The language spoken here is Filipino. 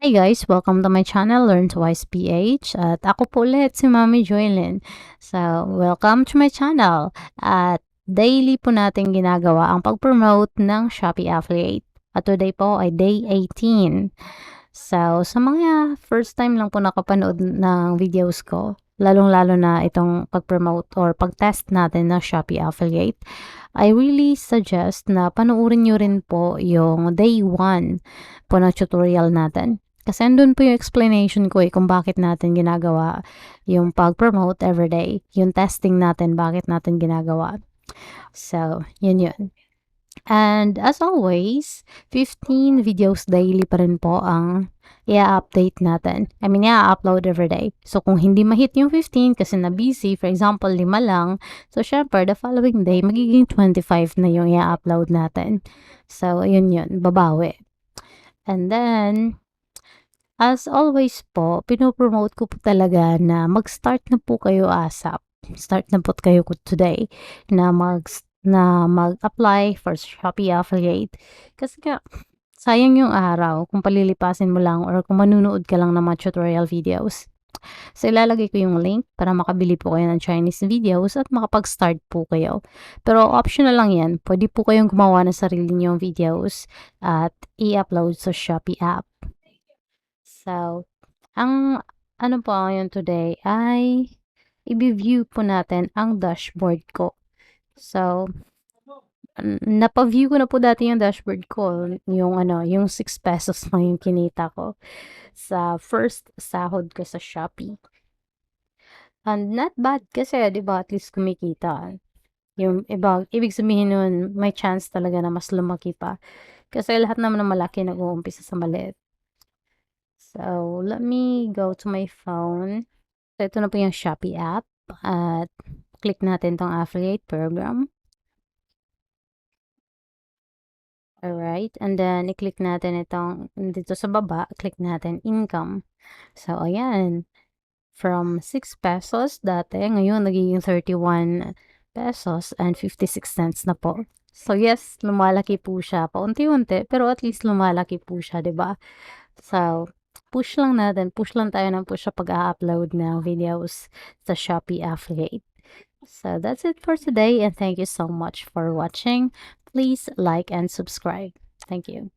Hi guys! Welcome to my channel, Learn Twice PH. At ako po ulit si Mami Joylyn. So, welcome to my channel. At daily po natin ginagawa ang pag-promote ng Shopee Affiliate. At today po ay day 18. So, sa mga first time lang po nakapanood ng videos ko, lalong-lalo na itong pag-promote or pag-test natin ng Shopee Affiliate, I really suggest na panoorin nyo rin po yung day 1 po ng tutorial natin. Kasi andun po yung explanation ko kung bakit natin ginagawa yung pag-promote everyday. Yung testing natin, bakit natin ginagawa. So, yun. And as always, 15 videos daily pa rin po ang i-update natin. I-upload everyday. So, kung hindi ma-hit yung 15 kasi na-busy, for example, 5 lang, so syempre, the following day, magiging 25 na yung i-upload natin. So, yun, babawi. And then, as always po, pinopromote ko po talaga na mag-start na po kayo ASAP. Start na po kayo today na mag-apply for Shopee Affiliate. Kasi nga, sayang yung araw kung palilipasin mo lang or kung manunood ka lang ng mga tutorial videos. So, ilalagay ko yung link para makabili po kayo ng Chinese videos at makapag-start po kayo. Pero optional lang yan. Pwede po kayong gumawa ng sarili niyong videos at i-upload sa Shopee app. So, ang ano po ngayon today ay i-view po natin ang dashboard ko. So, napa-view ko na po dati yung dashboard ko, yung 6 pesos na yung kinita ko sa first sahod ko sa Shopee. And not bad kasi, 'di ba, at least kumikita. Yung iba, ibig sabihin nun, may chance talaga na mas lumaki pa. Kasi lahat naman ng malaki nag-uumpisa sa maliit. So, let me go to my phone. So, ito na po yung Shopee app. At click natin tong affiliate program. Alright. And then, i-click natin itong dito sa baba, click natin income. So, ayan. From 6 pesos dati, ngayon nagiging 31 pesos and 56 cents na po. So, yes, lumalaki po siya paunti-unti, pero at least lumalaki po siya, 'di ba? So, push lang tayo ng push sa pag-a-upload ng videos sa Shopee Affiliate. So, that's it for today and thank you so much for watching. Please like and subscribe. Thank you.